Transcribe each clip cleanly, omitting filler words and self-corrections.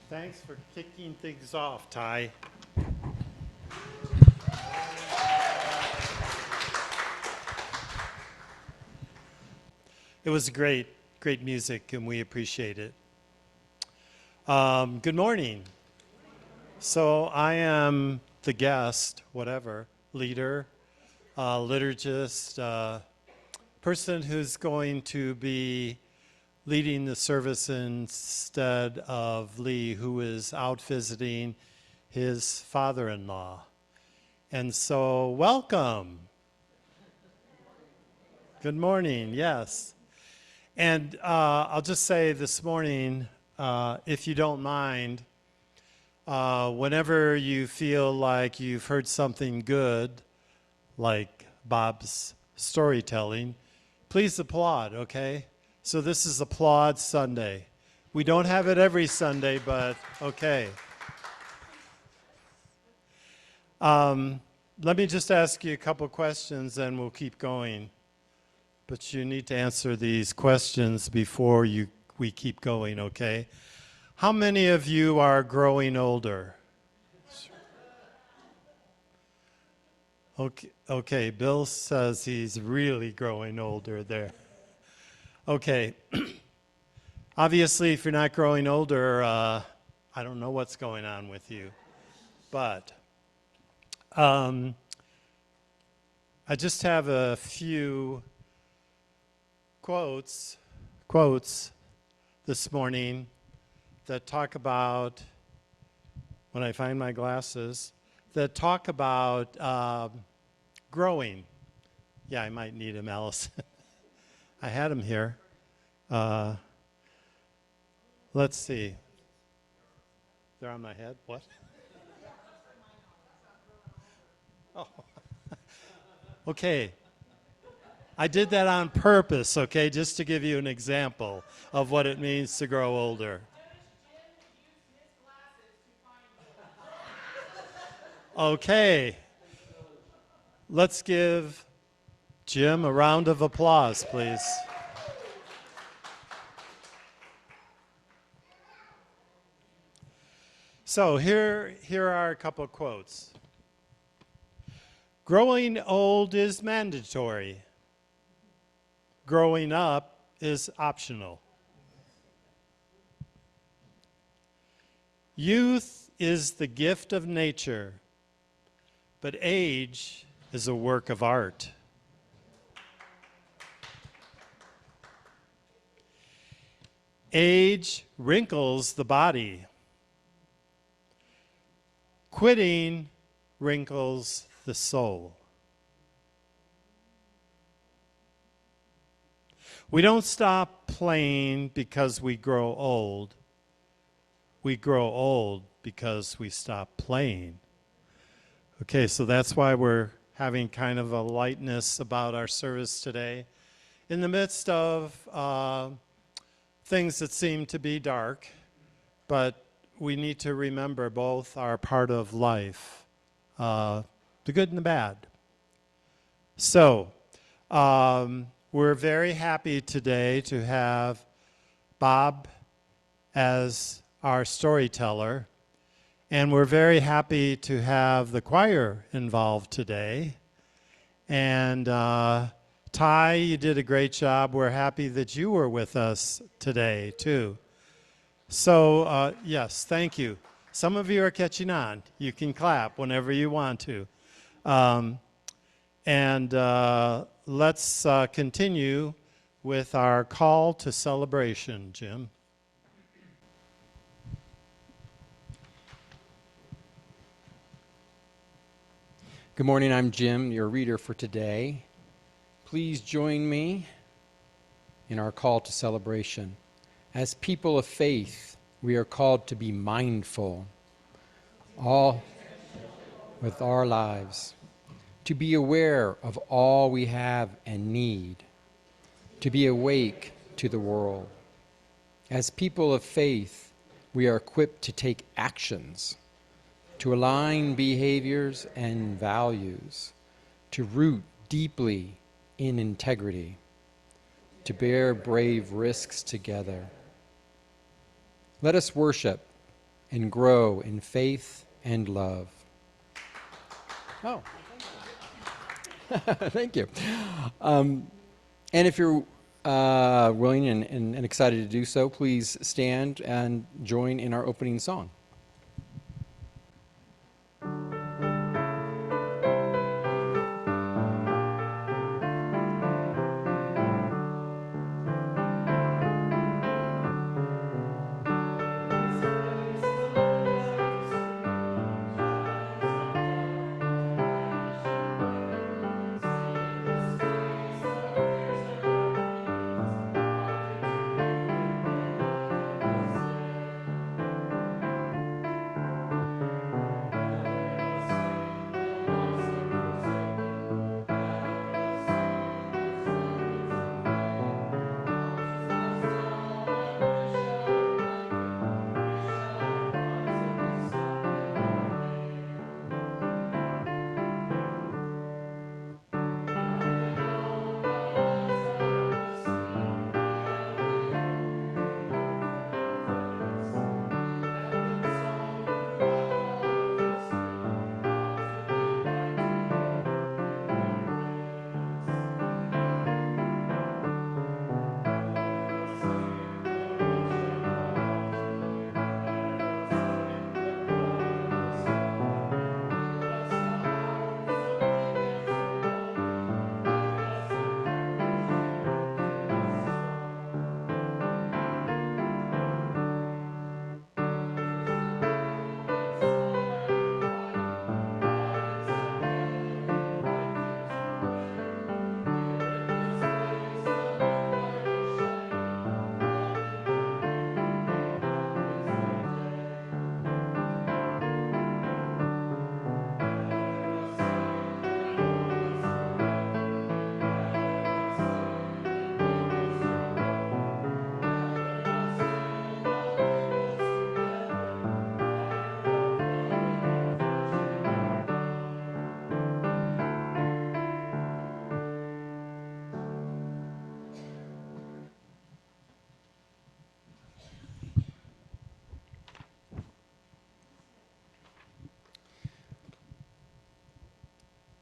Thanks for kicking things off, Ty. It was great music, and we appreciate it. Good morning. So I am the guest, whatever, leader, liturgist, person who's going to be leading the service instead of Lee, who is out visiting his father-in-law. And so, welcome. Good morning, yes. And I'll just say this morning, if you don't mind, whenever you feel like you've heard something good, like Bob's storytelling, please applaud, okay? So this is Applaud Sunday. We don't have it every Sunday, but okay. Let me just ask you a couple questions and we'll keep going. But you need to answer these questions before we keep going, okay? How many of you are growing older? Okay, Bill says he's really growing older there. Okay. Obviously, if you're not growing older, I don't know what's going on with you. But I just have a few quotes this morning that talk about, when I find my glasses, that talk about growing. Yeah, I might need them, Allyson. I had them here. Let's see. They're on my head? What? Oh. Okay. I did that on purpose, okay, just to give you an example of what it means to grow older. Okay. Let's give Jim a round of applause, please. So here are a couple of quotes. Growing old is mandatory. Growing up is optional. Youth is the gift of nature, but age is a work of art. Age wrinkles the body. Quitting wrinkles the soul. We don't stop playing because we grow old. We grow old because we stop playing. Okay, so that's why we're having kind of a lightness about our service today. In the midst of things that seem to be dark, but we need to remember both are part of life, the good and the bad. So, we're very happy today to have Bob as our storyteller, and we're very happy to have the choir involved today. And Ty, you did a great job. We're happy that you were with us today, too. So, yes, thank you. Some of you are catching on. You can clap whenever you want to. Let's continue with our call to celebration, Jim. Good morning, I'm Jim, your reader for today. Please join me in our call to celebration. As people of faith, we are called to be mindful all with our lives, to be aware of all we have and need, to be awake to the world. As people of faith, we are equipped to take actions, to align behaviors and values, to root deeply in integrity, to bear brave risks together. Let us worship and grow in faith and love. Oh, thank you. And if you're willing and excited to do so, please stand and join in our opening song.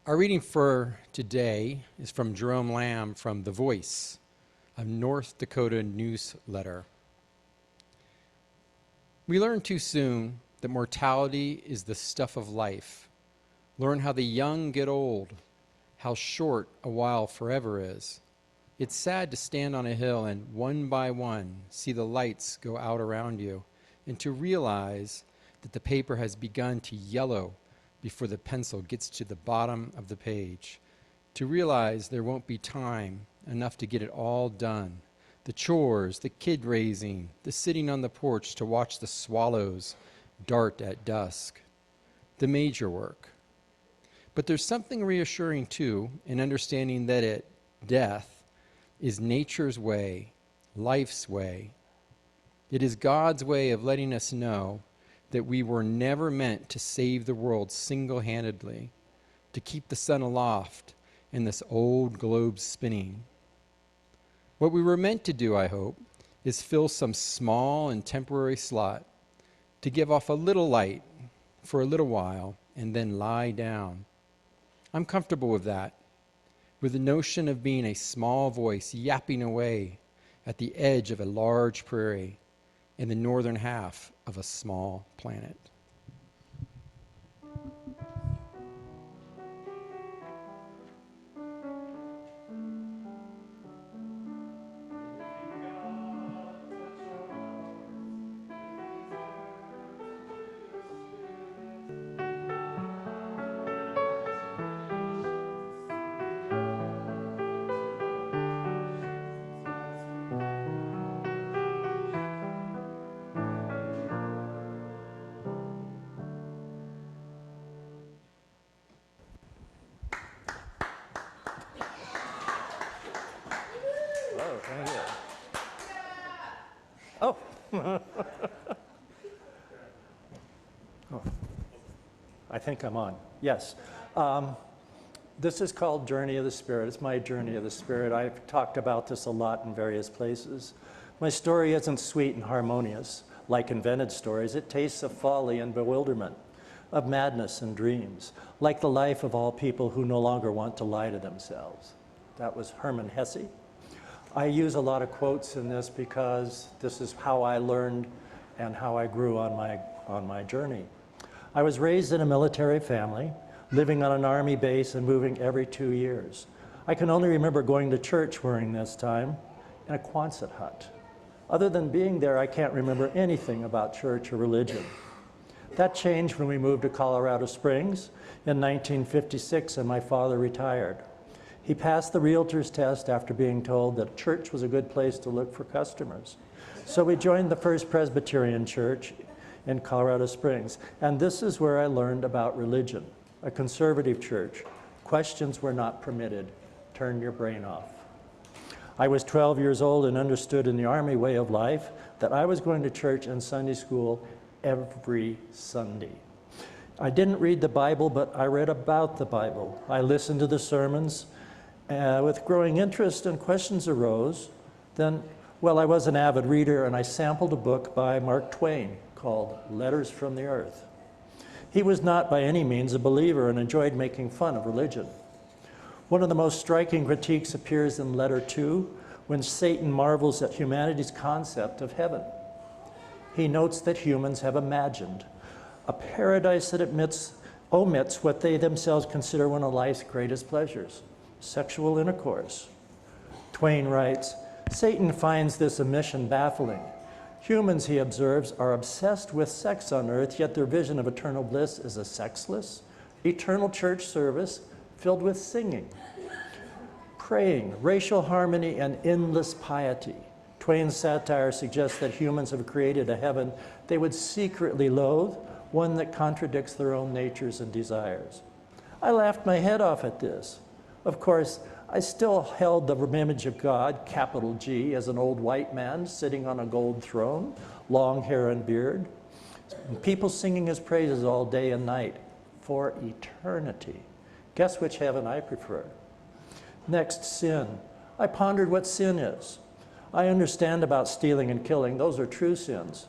Our reading for today is from Jerome Lamb from The Voice, a North Dakota newsletter. We learn too soon that mortality is the stuff of life. Learn how the young get old, how short a while forever is. It's sad to stand on a hill and one by one see the lights go out around you, and to realize that the paper has begun to yellow before the pencil gets to the bottom of the page. To realize there won't be time enough to get it all done. The chores, the kid raising, the sitting on the porch to watch the swallows dart at dusk. The major work. But there's something reassuring too in understanding that death is nature's way, life's way. It is God's way of letting us know that we were never meant to save the world single-handedly, to keep the sun aloft and this old globe spinning. What we were meant to do, I hope, is fill some small and temporary slot, to give off a little light for a little while and then lie down. I'm comfortable with that, with the notion of being a small voice yapping away at the edge of a large prairie in the northern half of a small planet. Oh. Oh. I think I'm on. Yes. This is called Journey of the Spirit. It's my journey of the Spirit. I've talked about this a lot in various places. My story isn't sweet and harmonious like invented stories. It tastes of folly and bewilderment, of madness and dreams, like the life of all people who no longer want to lie to themselves. That was Hermann Hesse. I use a lot of quotes in this because this is how I learned and how I grew on my journey. I was raised in a military family, living on an army base and moving every 2 years. I can only remember going to church during this time in a Quonset hut. Other than being there, I can't remember anything about church or religion. That changed when we moved to Colorado Springs in 1956 and my father retired. He passed the realtor's test after being told that church was a good place to look for customers. So we joined the First Presbyterian Church in Colorado Springs, and this is where I learned about religion, a conservative church. Questions were not permitted. Turn your brain off. I was 12 years old and understood in the Army way of life that I was going to church and Sunday school every Sunday. I didn't read the Bible, but I read about the Bible. I listened to the sermons. With growing interest and questions arose. Then, well, I was an avid reader and I sampled a book by Mark Twain called Letters from the Earth. He was not by any means a believer and enjoyed making fun of religion. One of the most striking critiques appears in Letter 2 when Satan marvels at humanity's concept of heaven. He notes that humans have imagined a paradise that omits what they themselves consider one of life's greatest pleasures, sexual intercourse. Twain writes, Satan finds this omission baffling. Humans, he observes, are obsessed with sex on earth, yet their vision of eternal bliss is a sexless, eternal church service filled with singing, praying, racial harmony, and endless piety. Twain's satire suggests that humans have created a heaven they would secretly loathe, one that contradicts their own natures and desires. I laughed my head off at this. Of course, I still held the image of God, capital G, as an old white man sitting on a gold throne, long hair and beard, and people singing his praises all day and night for eternity. Guess which heaven I prefer? Next, sin. I pondered what sin is. I understand about stealing and killing. Those are true sins.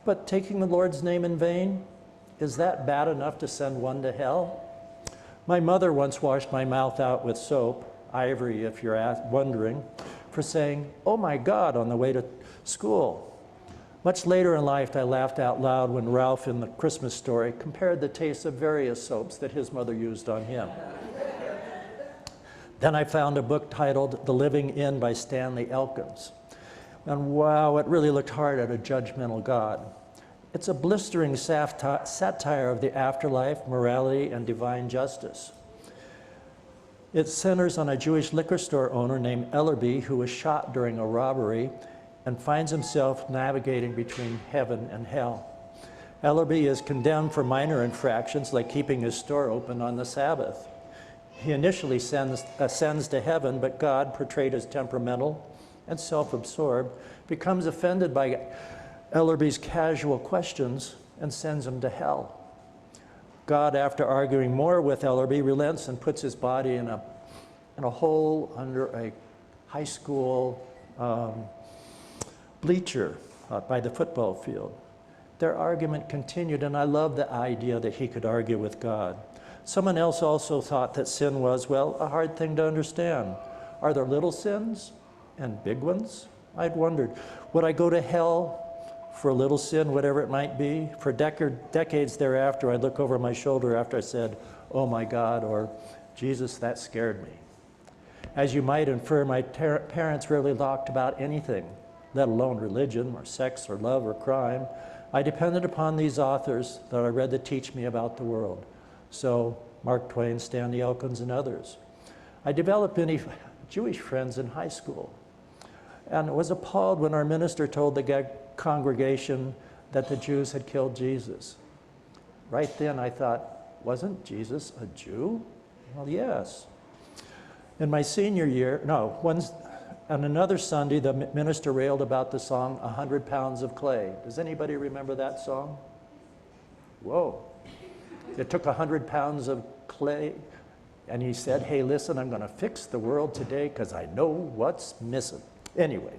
But taking the Lord's name in vain, is that bad enough to send one to hell? My mother once washed my mouth out with soap, ivory if you're wondering, for saying, oh my God, on the way to school. Much later in life, I laughed out loud when Ralph in the Christmas story compared the taste of various soaps that his mother used on him. Then I found a book titled The Living Inn by Stanley Elkins. And wow, it really looked hard at a judgmental God. It's a blistering satire of the afterlife, morality, and divine justice. It centers on a Jewish liquor store owner named Ellerby who was shot during a robbery and finds himself navigating between heaven and hell. Ellerby is condemned for minor infractions like keeping his store open on the Sabbath. He initially ascends to heaven, but God, portrayed as temperamental and self-absorbed, becomes offended by Ellerby's casual questions and sends him to hell. God, after arguing more with Ellerby, relents and puts his body in a hole under a high school bleacher by the football field. Their argument continued, and I love the idea that he could argue with God. Someone else also thought that sin was, well, a hard thing to understand. Are there little sins and big ones? I'd wondered, would I go to hell for a little sin, whatever it might be? For decades thereafter, I'd look over my shoulder after I said, oh my God, or Jesus, that scared me. As you might infer, my parents rarely talked about anything, let alone religion or sex or love or crime. I depended upon these authors that I read that teach me about the world. So Mark Twain, Stanley Elkins, and others. I developed many Jewish friends in high school and was appalled when our minister told the congregation that the Jews had killed Jesus. Right then I thought, wasn't Jesus a Jew? Well, yes. In my senior year, on another Sunday, the minister railed about the song, 100 Pounds of Clay. Does anybody remember that song? Whoa. It took 100 pounds of clay, and he said, hey, listen, I'm going to fix the world today because I know what's missing. Anyway,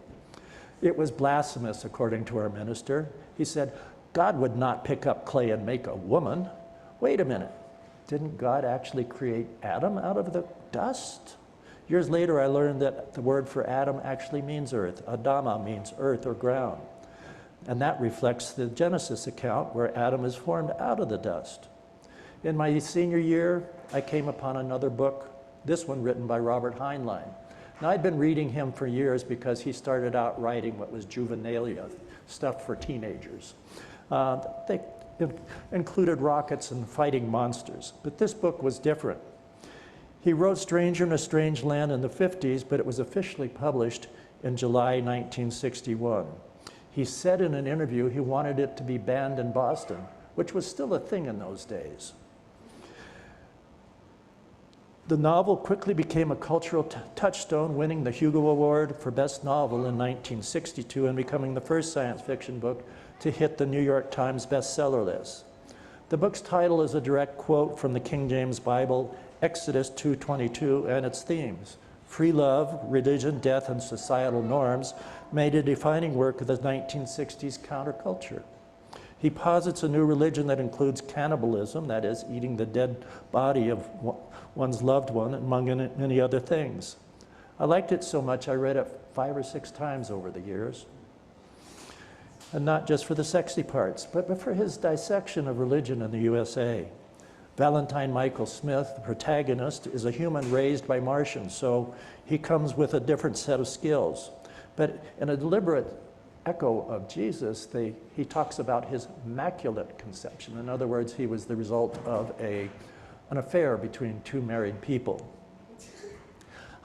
It was blasphemous, according to our minister. He said, God would not pick up clay and make a woman. Wait a minute. Didn't God actually create Adam out of the dust? Years later, I learned that the word for Adam actually means earth. Adama means earth or ground. And that reflects the Genesis account where Adam is formed out of the dust. In my senior year, I came upon another book, this one written by Robert Heinlein. Now, I'd been reading him for years because he started out writing what was juvenilia, stuff for teenagers. They included rockets and fighting monsters, but this book was different. He wrote Stranger in a Strange Land in the 50s, but it was officially published in July 1961. He said in an interview he wanted it to be banned in Boston, which was still a thing in those days. The novel quickly became a cultural touchstone, winning the Hugo Award for Best Novel in 1962 and becoming the first science fiction book to hit the New York Times bestseller list. The book's title is a direct quote from the King James Bible, Exodus 2:22, and its themes. Free love, religion, death, and societal norms made a defining work of the 1960s counterculture. He posits a new religion that includes cannibalism, that is, eating the dead body of one's loved one, among many other things. I liked it so much I read it 5 or 6 times over the years. And not just for the sexy parts, but for his dissection of religion in the USA. Valentine Michael Smith, the protagonist, is a human raised by Martians, so he comes with a different set of skills. But in a deliberate echo of Jesus, he talks about his immaculate conception. In other words, he was the result of an affair between 2 married people.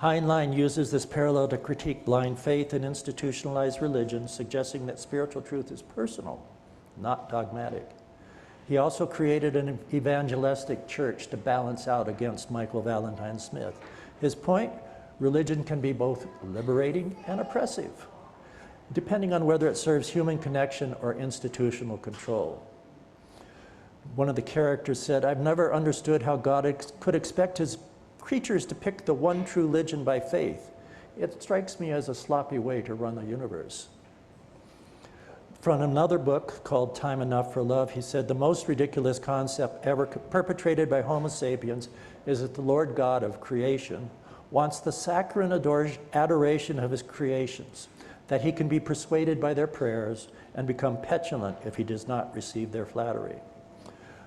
Heinlein uses this parallel to critique blind faith and institutionalized religion, suggesting that spiritual truth is personal, not dogmatic. He also created an evangelistic church to balance out against Michael Valentine Smith. His point, religion can be both liberating and oppressive, depending on whether it serves human connection or institutional control. One of the characters said, "I've never understood how God could expect his creatures to pick the one true religion by faith. It strikes me as a sloppy way to run the universe." From another book called Time Enough for Love, he said, "The most ridiculous concept ever perpetrated by Homo sapiens is that the Lord God of creation wants the saccharine adoration of his creations, that he can be persuaded by their prayers and become petulant if he does not receive their flattery."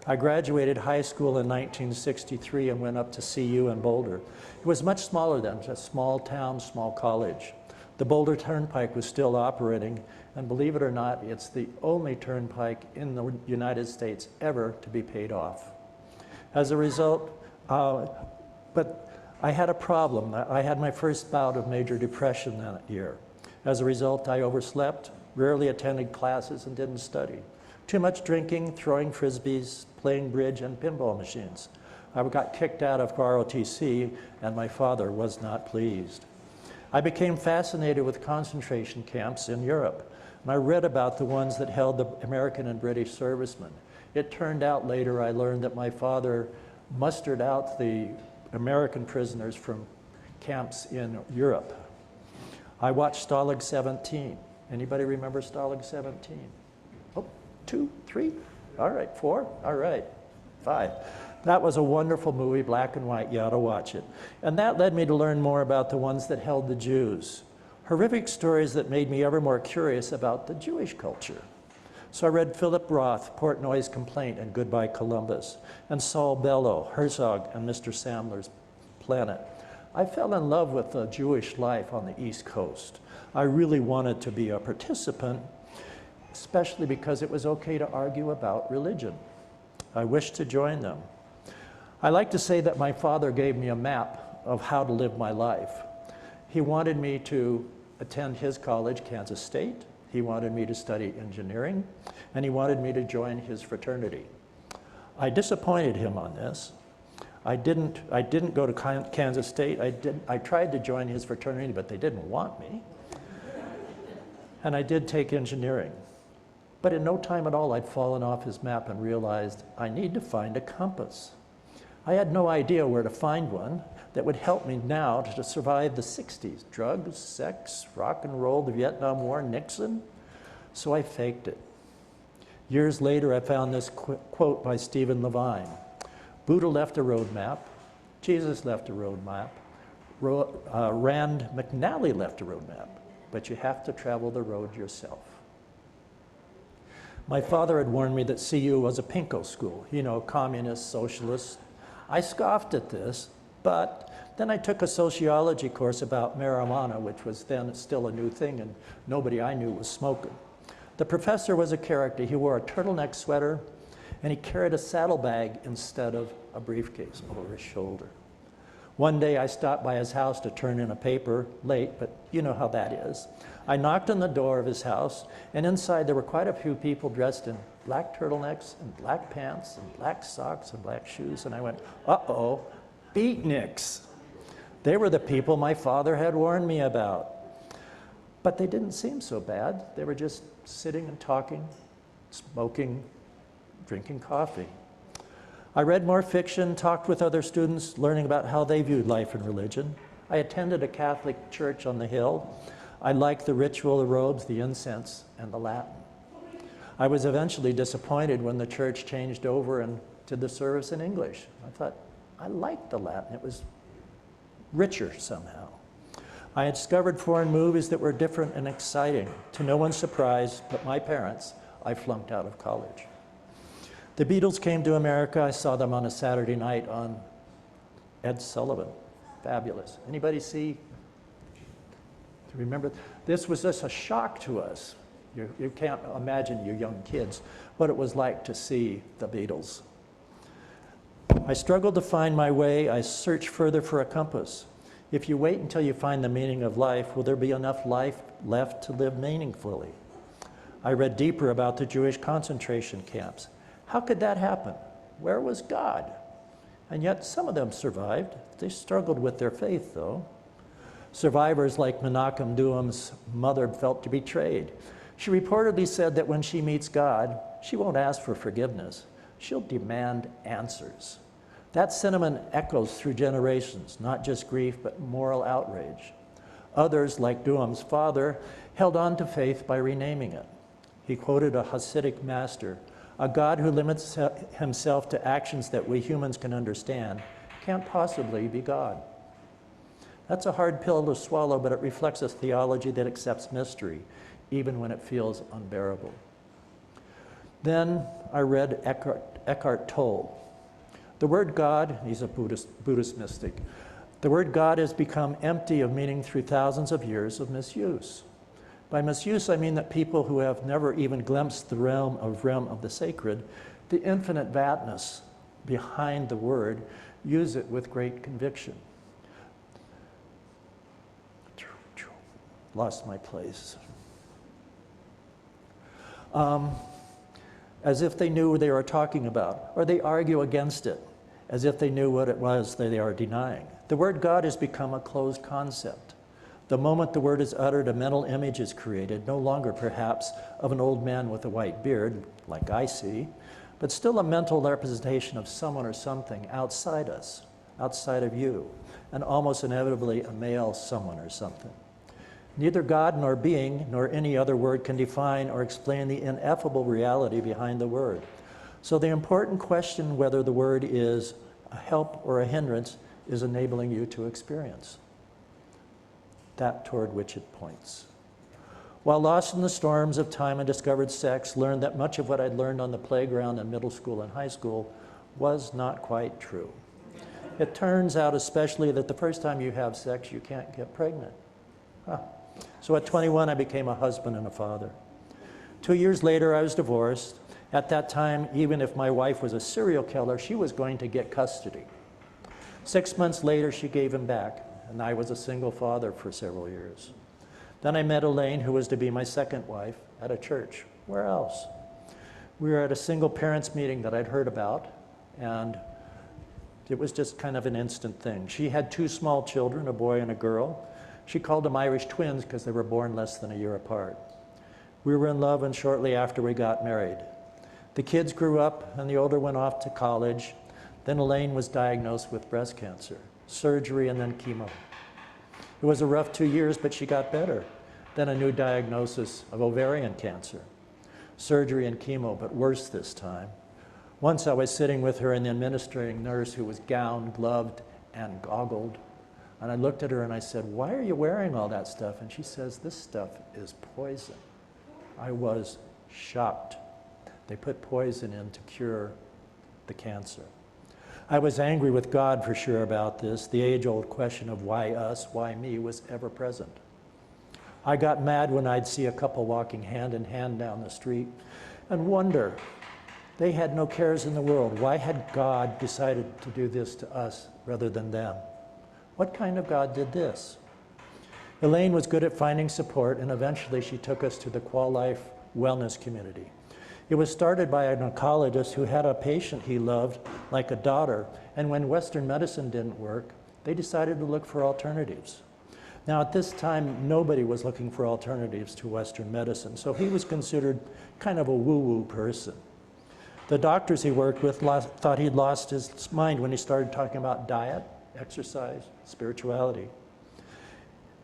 I graduated high school in 1963 and went up to CU in Boulder. It was much smaller then, just a small town, small college. The Boulder Turnpike was still operating, and believe it or not, it's the only turnpike in the United States ever to be paid off. As a result, but I had a problem. I had my first bout of major depression that year. As a result, I overslept, rarely attended classes, and didn't study. Too much drinking, throwing frisbees, playing bridge, and pinball machines. I got kicked out of ROTC, and my father was not pleased. I became fascinated with concentration camps in Europe, and I read about the ones that held the American and British servicemen. It turned out later I learned that my father mustered out the American prisoners from camps in Europe. I watched Stalag 17. Anybody remember Stalag 17? Oh, 2, 3, all right, 4, all right, 5. That was a wonderful movie, black and white, you ought to watch it. And that led me to learn more about the ones that held the Jews. Horrific stories that made me ever more curious about the Jewish culture. So I read Philip Roth, Portnoy's Complaint and Goodbye Columbus, and Saul Bellow, Herzog and Mr. Sandler's Planet. I fell in love with the Jewish life on the East Coast. I really wanted to be a participant, especially because it was okay to argue about religion. I wished to join them. I like to say that my father gave me a map of how to live my life. He wanted me to attend his college, Kansas State. He wanted me to study engineering, and he wanted me to join his fraternity. I disappointed him on this. I didn't go to Kansas State. I tried to join his fraternity, but they didn't want me. And I did take engineering. But in no time at all, I'd fallen off his map and realized I need to find a compass. I had no idea where to find one that would help me now to survive the 60s. Drugs, sex, rock and roll, the Vietnam War, Nixon. So I faked it. Years later, I found this quote by Stephen Levine. Buddha left a roadmap. Jesus left a roadmap. Rand McNally left a roadmap. But you have to travel the road yourself. My father had warned me that CU was a pinko school, you know, communist, socialist. I scoffed at this, but then I took a sociology course about marijuana, which was then still a new thing, and nobody I knew was smoking. The professor was a character. He wore a turtleneck sweater, and he carried a saddlebag instead of a briefcase over his shoulder. One day I stopped by his house to turn in a paper, late, but you know how that is. I knocked on the door of his house, and inside there were quite a few people dressed in black turtlenecks and black pants and black socks and black shoes, and I went, uh-oh, beatniks. They were the people my father had warned me about. But they didn't seem so bad. They were just sitting and talking, smoking, drinking coffee. I read more fiction, talked with other students, learning about how they viewed life and religion. I attended a Catholic church on the hill. I liked the ritual, the robes, the incense, and the Latin. I was eventually disappointed when the church changed over and did the service in English. I thought, I liked the Latin. It was richer somehow. I had discovered foreign movies that were different and exciting. To no one's surprise but my parents, I flunked out of college. The Beatles came to America. I saw them on a Saturday night on Ed Sullivan. Fabulous. Anybody see? Do you remember? This was just a shock to us. You can't imagine, you young kids, what it was like to see the Beatles. I struggled to find my way. I searched further for a compass. If you wait until you find the meaning of life, will there be enough life left to live meaningfully? I read deeper about the Jewish concentration camps. How could that happen? Where was God? And yet some of them survived. They struggled with their faith, though. Survivors like Menachem Duham's mother felt betrayed. She reportedly said that when she meets God, she won't ask for forgiveness. She'll demand answers. That sentiment echoes through generations, not just grief, but moral outrage. Others, like Duham's father, held on to faith by renaming it. He quoted a Hasidic master, "A God who limits himself to actions that we humans can understand can't possibly be God." That's a hard pill to swallow, but it reflects a theology that accepts mystery, even when it feels unbearable. Then I read Eckhart Tolle. The word God, he's a Buddhist mystic, the word God has become empty of meaning through thousands of years of misuse. By misuse, I mean that people who have never even glimpsed the realm of the sacred, the infinite vastness behind the word, use it with great conviction. Lost my place. As if they knew what they were talking about, or they argue against it, as if they knew what it was they are denying. The word God has become a closed concept. The moment the word is uttered, a mental image is created, no longer perhaps of an old man with a white beard, like I see, but still a mental representation of someone or something outside us, outside of you, and almost inevitably a male someone or something. Neither God nor being nor any other word can define or explain the ineffable reality behind the word. So the important question whether the word is a help or a hindrance is enabling you to experience that toward which it points. While lost in the storms of time and discovered sex, learned that much of what I'd learned on the playground in middle school and high school was not quite true. It turns out especially that the first time you have sex, you can't get pregnant. So at 21, I became a husband and a father. 2 years later, I was divorced. At that time, even if my wife was a serial killer, she was going to get custody. 6 months later, she gave him back, and I was a single father for several years. Then I met Elaine, who was to be my second wife, at a church. Where else? We were at a single parents meeting that I'd heard about, and it was just kind of an instant thing. She had 2 small children, a boy and a girl. She called them Irish twins because they were born less than a year apart. We were in love, and shortly after we got married. The kids grew up, and the older went off to college. Then Elaine was diagnosed with breast cancer, surgery, and then chemo. It was a rough 2 years, but she got better. Then a new diagnosis of ovarian cancer, surgery and chemo, but worse this time. Once I was sitting with her and the administrating nurse who was gowned, gloved, and goggled. And I looked at her and I said, "Why are you wearing all that stuff?" And she says, "This stuff is poison." I was shocked. They put poison in to cure the cancer. I was angry with God for sure about this. The age-old question of why us, why me was ever present. I got mad when I'd see a couple walking hand in hand down the street and wonder, they had no cares in the world. Why had God decided to do this to us rather than them? What kind of God did this? Elaine was good at finding support, and eventually she took us to the Qual Life Wellness Community. It was started by an oncologist who had a patient he loved like a daughter, and when Western medicine didn't work, they decided to look for alternatives. Now, at this time, nobody was looking for alternatives to Western medicine, so he was considered kind of a woo-woo person. The doctors he worked with thought he'd lost his mind when he started talking about diet, exercise, spirituality.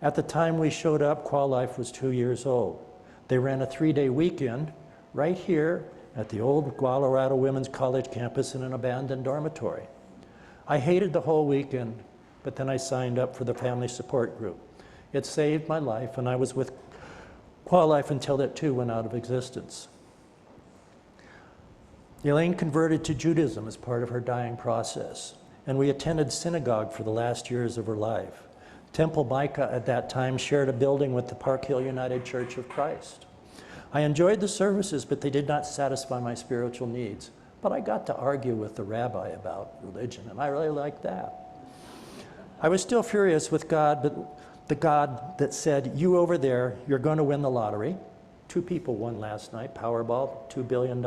At the time we showed up, Qual Life was 2 years old. They ran a 3-day weekend right here at the old Colorado Women's College campus in an abandoned dormitory. I hated the whole weekend, but then I signed up for the family support group. It saved my life, and I was with Qual Life until it too went out of existence. Elaine converted to Judaism as part of her dying process, and we attended synagogue for the last years of her life. Temple Micah at that time shared a building with the Park Hill United Church of Christ. I enjoyed the services, but they did not satisfy my spiritual needs. But I got to argue with the rabbi about religion, and I really liked that. I was still furious with God, but the God that said, "You over there, you're going to win the lottery." 2 people won last night, Powerball, $2 billion.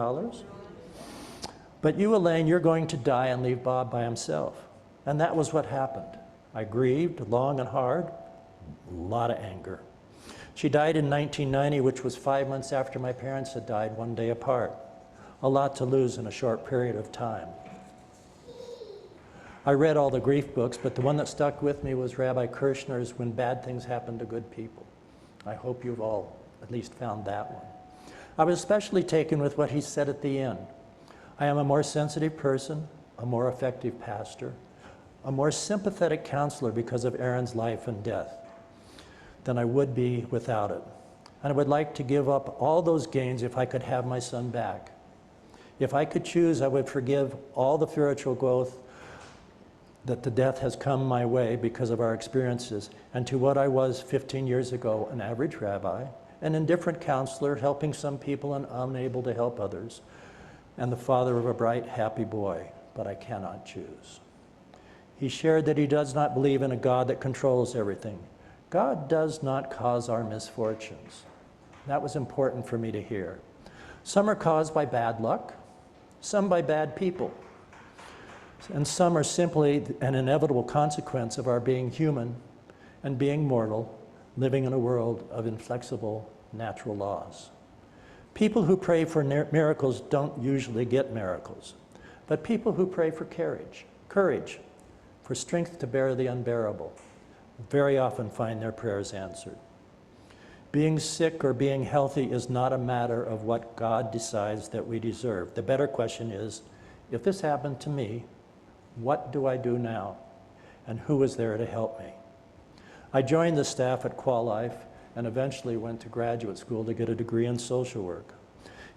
"But you, Elaine, you're going to die and leave Bob by himself." And that was what happened. I grieved long and hard, a lot of anger. She died in 1990, which was 5 months after my parents had died, 1 day apart. A lot to lose in a short period of time. I read all the grief books, but the one that stuck with me was Rabbi Kirshner's "When Bad Things Happen to Good People." I hope you've all at least found that one. I was especially taken with what he said at the end. "I am a more sensitive person, a more effective pastor, a more sympathetic counselor because of Aaron's life and death than I would be without it. And I would like to give up all those gains if I could have my son back. If I could choose, I would forgive all the spiritual growth that the death has come my way because of our experiences, and to what I was 15 years ago, an average rabbi, an indifferent counselor helping some people and unable to help others, and the father of a bright, happy boy, but I cannot choose." He shared that he does not believe in a God that controls everything. God does not cause our misfortunes. That was important for me to hear. Some are caused by bad luck, some by bad people, and some are simply an inevitable consequence of our being human and being mortal, living in a world of inflexible natural laws. People who pray for miracles don't usually get miracles, but people who pray for courage, for strength to bear the unbearable, very often find their prayers answered. Being sick or being healthy is not a matter of what God decides that we deserve. The better question is, if this happened to me, what do I do now? And who is there to help me? I joined the staff at Qual Life and eventually went to graduate school to get a degree in social work.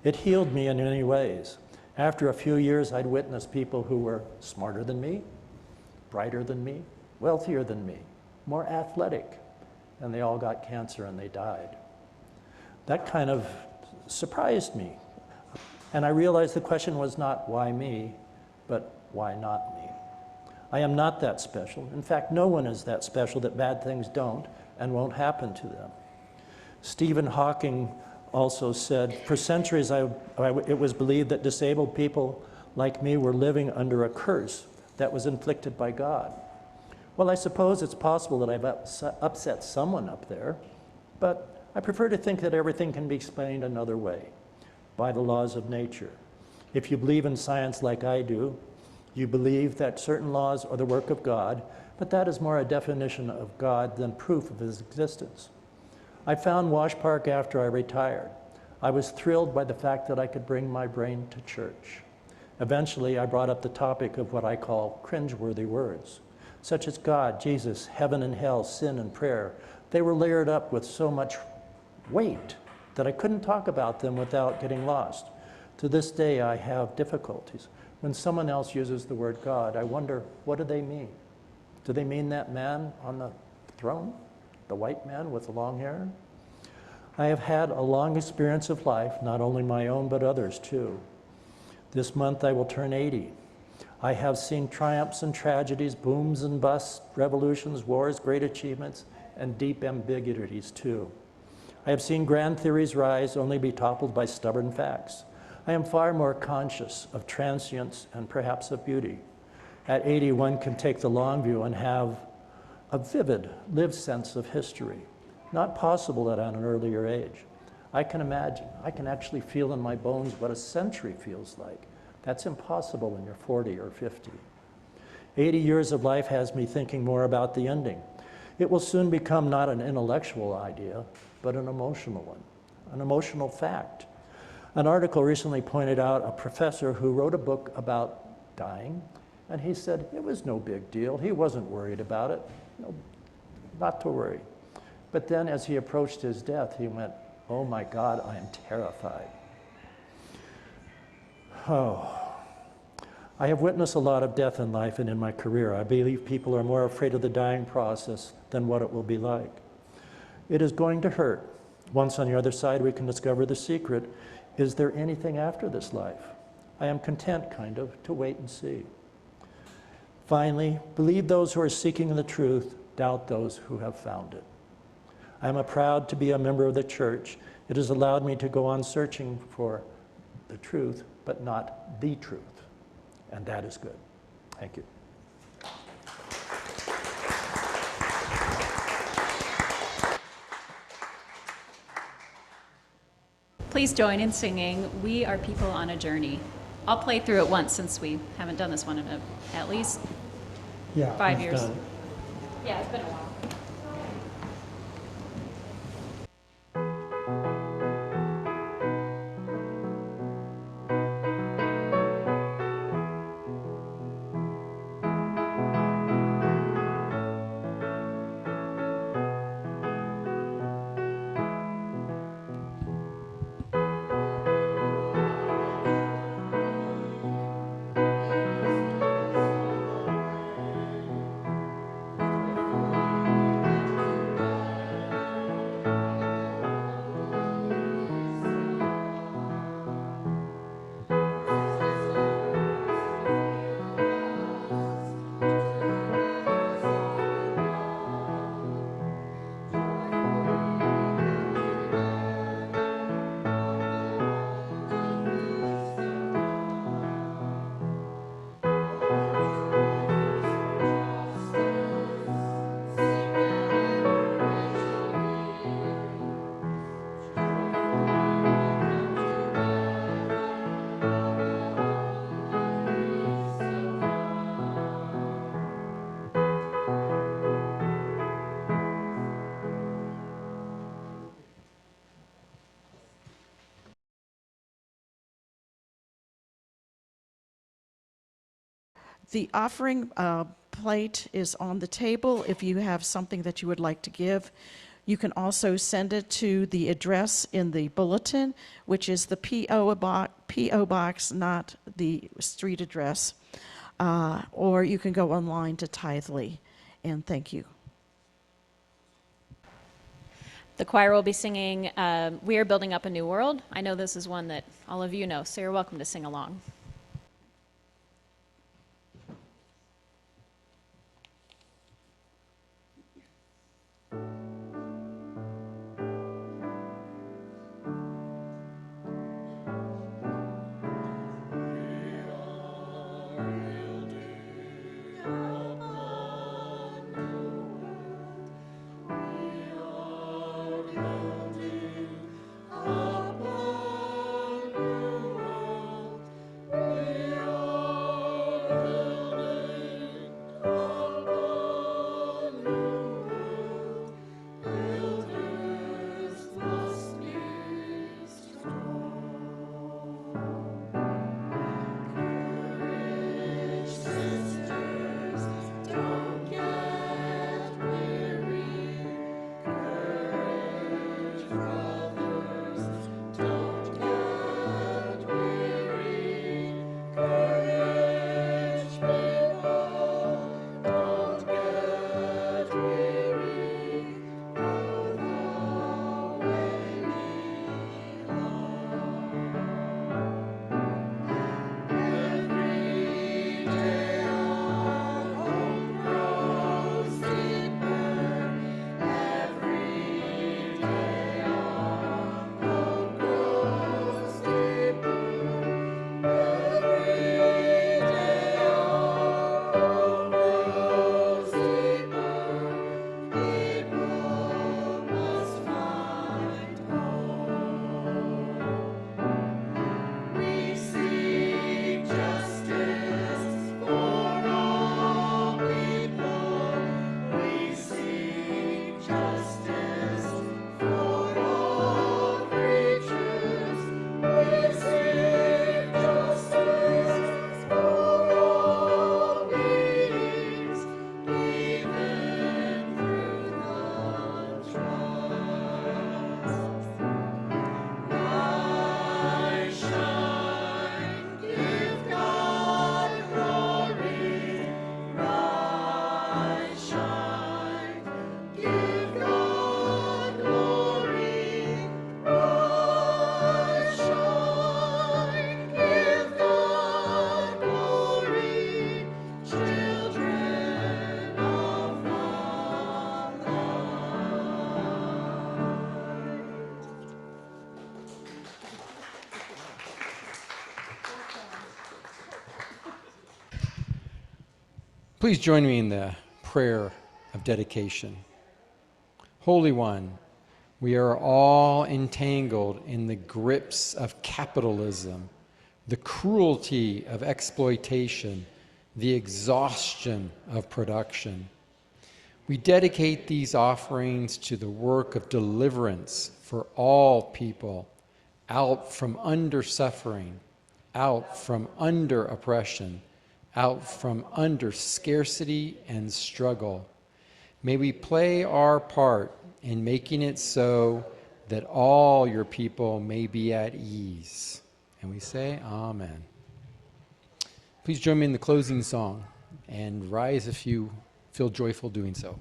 It healed me in many ways. After a few years, I'd witnessed people who were smarter than me, brighter than me, wealthier than me, more athletic, and they all got cancer and they died. That kind of surprised me. And I realized the question was not why me, but why not me? I am not that special. In fact, no one is that special that bad things don't and won't happen to them. Stephen Hawking also said, "For centuries it was believed that disabled people like me were living under a curse that was inflicted by God." Well, I suppose it's possible that I've upset someone up there, but I prefer to think that everything can be explained another way, by the laws of nature. If you believe in science like I do, You believe that certain laws are the work of God, but that is more a definition of God than proof of his existence. I found Wash Park after I retired. I was thrilled by the fact that I could bring my brain to church. Eventually, I brought up the topic of what I call cringeworthy words, such as God, Jesus, heaven and hell, sin and prayer. They were layered up with so much weight that I couldn't talk about them without getting lost. To this day, I have difficulties. When someone else uses the word God, I wonder, what do they mean? Do they mean that man on the throne? The white man with the long hair? I have had a long experience of life, not only my own, but others too. This month I will turn 80. I have seen triumphs and tragedies, booms and busts, revolutions, wars, great achievements, and deep ambiguities too. I have seen grand theories rise, only be toppled by stubborn facts. I am far more conscious of transience and perhaps of beauty. At 80, one can take the long view and have a vivid, lived sense of history, not possible at an earlier age. I can imagine, I can actually feel in my bones what a century feels like. That's impossible when you're 40 or 50. 80 years of life has me thinking more about the ending. It will soon become not an intellectual idea, but an emotional one, an emotional fact. An article recently pointed out a professor who wrote a book about dying, and he said it was no big deal. He wasn't worried about it. No, not to worry. But then as he approached his death, he went, oh my God, I am terrified. Oh, I have witnessed a lot of death in life and in my career. I believe people are more afraid of the dying process than what it will be like. It is going to hurt. Once on the other side, we can discover the secret. Is there anything after this life? I am content, kind of, to wait and see. Finally, believe those who are seeking the truth, doubt those who have found it. I am proud to be a member of the church. It has allowed me to go on searching for the truth, but not the truth. And that is good. Thank you. Please join in singing We Are People on a Journey. I'll play through it once since we haven't done this one in at least 5 years. Done it. Yeah, it's been a while. The offering plate is on the table if you have something that you would like to give. You can also send it to the address in the bulletin, which is the P.O. box, not the street address. Or you can go online to Tithely. And thank you. The choir will be singing We Are Building Up a New World. I know this is one that all of you know, so you're welcome to sing along. We Please join me in the prayer of dedication. Holy One, we are all entangled in the grips of capitalism, the cruelty of exploitation, the exhaustion of production. We dedicate these offerings to the work of deliverance for all people, out from under suffering, out from under oppression, out from under scarcity and struggle. May we play our part in making it so that all your people may be at ease. And we say, Amen. Please join me in the closing song and rise if you feel joyful doing so.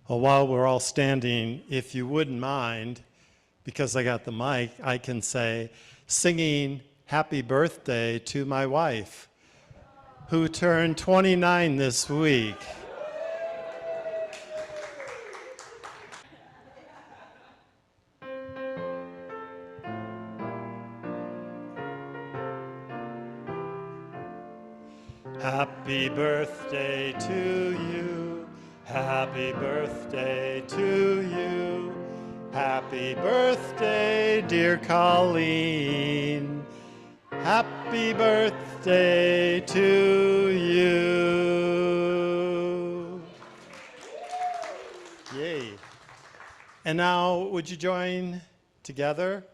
Well, while we're all standing, if you wouldn't mind, because I got the mic, I can say, singing happy birthday to my wife, who turned 29 this week. Happy birthday to you. Happy birthday to you. Happy birthday, dear Colleen. Happy birthday to you. Yay. And now, would you join together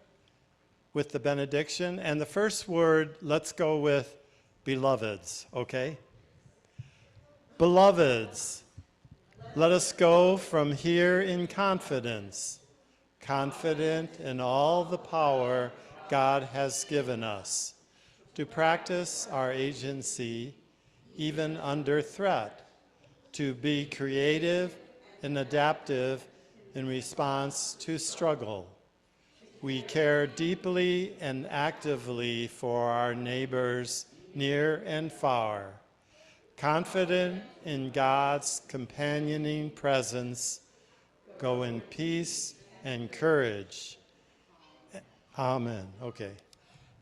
with the benediction? And the first word, let's go with beloveds, okay? Beloveds, let us go from here in confidence, confident in all the power God has given us, to practice our agency even under threat, to be creative and adaptive in response to struggle. We care deeply and actively for our neighbors near and far, confident in God's companioning presence, go in peace and courage. Amen. Okay.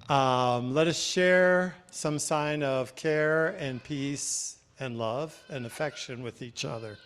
Let us share some sign of care and peace and love and affection with each other.